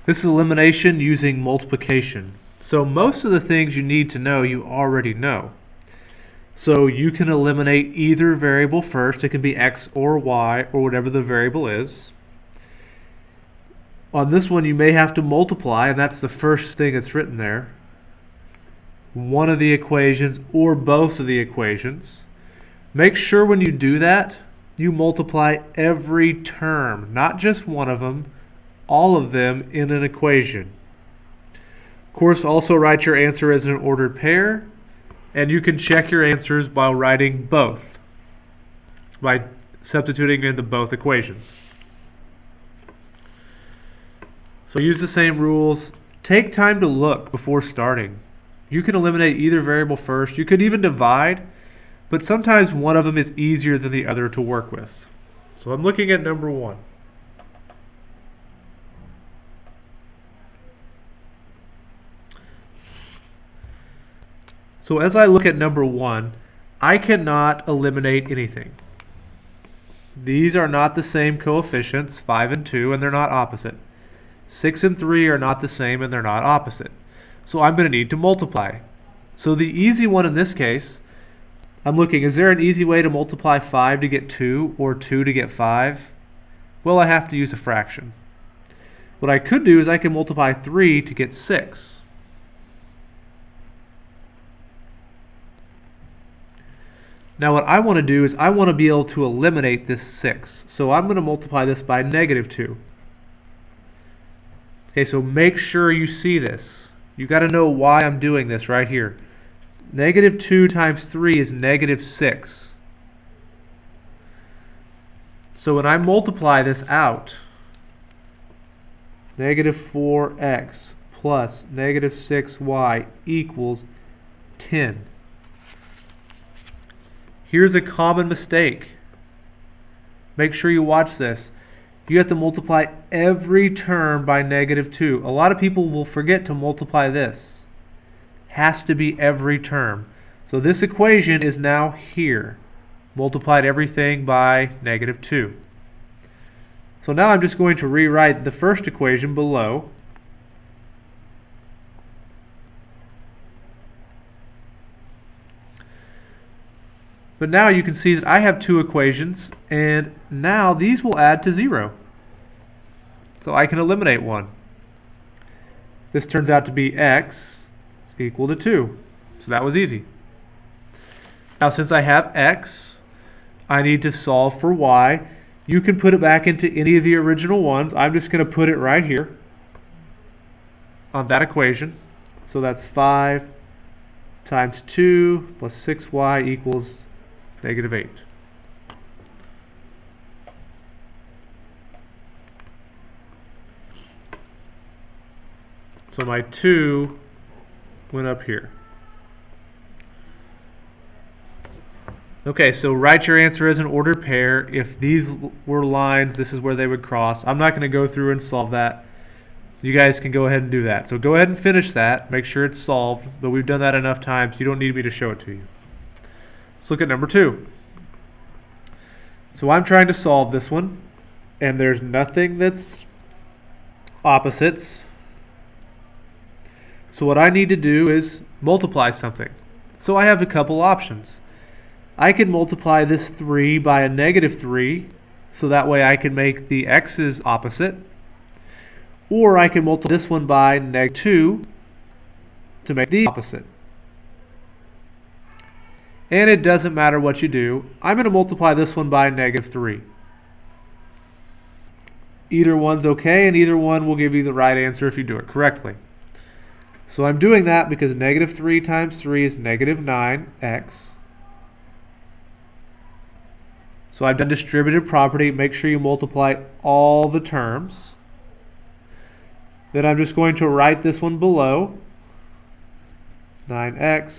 This is elimination using multiplication. So most of the things you need to know you already know. So you can eliminate either variable first. It can be x or y or whatever the variable is. On this one you may have to multiply, and that's the first thing that's written there. One of the equations or both of the equations. Make sure when you do that, you multiply every term, not just one of them, all of them in an equation. Of course, also write your answer as an ordered pair, and you can check your answers by writing both, by substituting in the both equations. So use the same rules. Take time to look before starting. You can eliminate either variable first. You could even divide, but sometimes one of them is easier than the other to work with. So I'm looking at number 1. So as I look at number 1, I cannot eliminate anything. These are not the same coefficients, 5 and 2, and they're not opposite. 6 and 3 are not the same, and they're not opposite. So I'm going to need to multiply. So the easy one in this case, I'm looking, is there an easy way to multiply 5 to get 2 or 2 to get 5? Well, I have to use a fraction. What I could do is I can multiply 3 to get 6. Now what I want to do is I want to be able to eliminate this 6. So I'm going to multiply this by negative 2. Okay, so make sure you see this. You've got to know why I'm doing this right here. Negative 2 times 3 is negative 6. So when I multiply this out, negative 4x plus negative 6y equals 10. Here's a common mistake. Make sure you watch this. You have to multiply every term by negative 2. A lot of people will forget to multiply this. Has to be every term. So this equation is now here. Multiplied everything by negative 2. So now I'm just going to rewrite the first equation below. But now you can see that I have two equations, and now these will add to 0. So I can eliminate one. This turns out to be x equal to 2. So that was easy. Now since I have x, I need to solve for y. You can put it back into any of the original ones. I'm just going to put it right here on that equation. So that's 5 times 2 plus 6y equals negative 8. So my 2 went up here. Okay, so write your answer as an ordered pair. If these were lines, this is where they would cross. I'm not going to go through and solve that. You guys can go ahead and do that. So go ahead and finish that. Make sure it's solved. But we've done that enough times, you don't need me to show it to you. Let's look at number 2. So I'm trying to solve this one, and there's nothing that's opposites. So what I need to do is multiply something. So I have a couple options. I can multiply this 3 by a negative 3, so that way I can make the x's opposite. Or I can multiply this one by negative 2 to make the opposite. And it doesn't matter what you do. I'm going to multiply this one by negative 3. Either one's okay, and either one will give you the right answer if you do it correctly. So I'm doing that because negative 3 times 3 is negative 9x. So I've done distributive property. Make sure you multiply all the terms. Then I'm just going to write this one below. 9x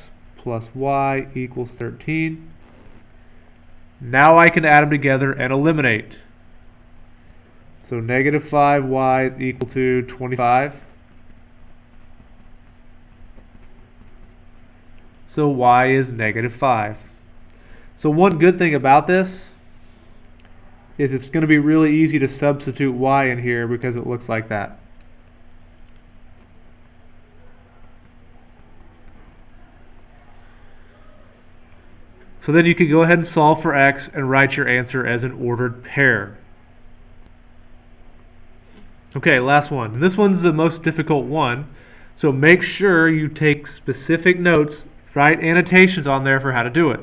plus y equals 13. Now I can add them together and eliminate. So negative 5y is equal to 25. So y is negative 5. So one good thing about this is it's going to be really easy to substitute y in here because it looks like that. So then you can go ahead and solve for x and write your answer as an ordered pair. Okay, last one. This one's the most difficult one, so make sure you take specific notes, write annotations on there for how to do it.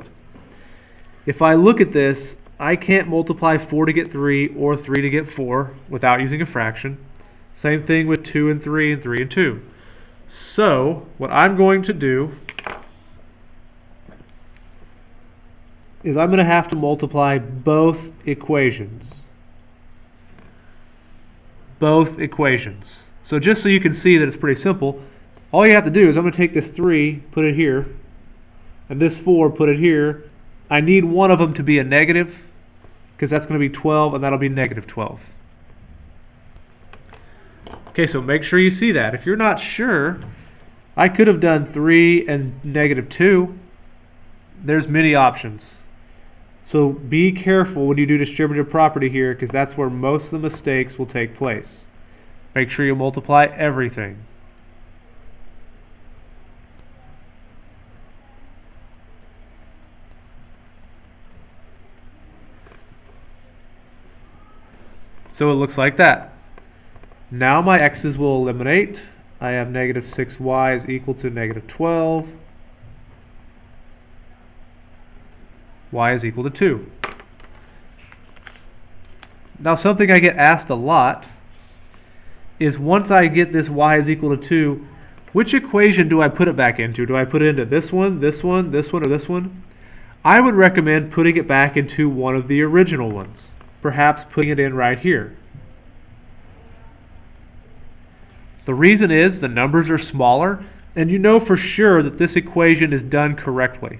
If I look at this, I can't multiply 4 to get 3 or 3 to get 4 without using a fraction. Same thing with 2 and 3 and 3 and 2. So, what I'm going to do is I'm going to have to multiply both equations. Both equations. So just so you can see that it's pretty simple, all you have to do is I'm going to take this 3, put it here, and this 4, put it here. I need one of them to be a negative, because that's going to be 12, and that'll be negative 12. Okay, so make sure you see that. If you're not sure, I could have done 3 and negative 2. There's many options. So be careful when you do distributive property here, because that's where most of the mistakes will take place. Make sure you multiply everything. So it looks like that. Now my x's will eliminate. I have negative 6y is equal to negative 12. Y is equal to 2. Now something I get asked a lot is once I get this y is equal to 2, which equation do I put it back into? Do I put it into this one, this one, this one, or this one? I would recommend putting it back into one of the original ones. Perhaps putting it in right here. The reason is the numbers are smaller, and you know for sure that this equation is done correctly.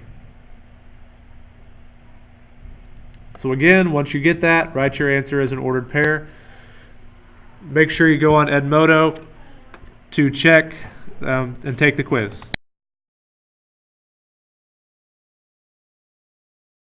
So again, once you get that, write your answer as an ordered pair. Make sure you go on Edmodo to check and take the quiz.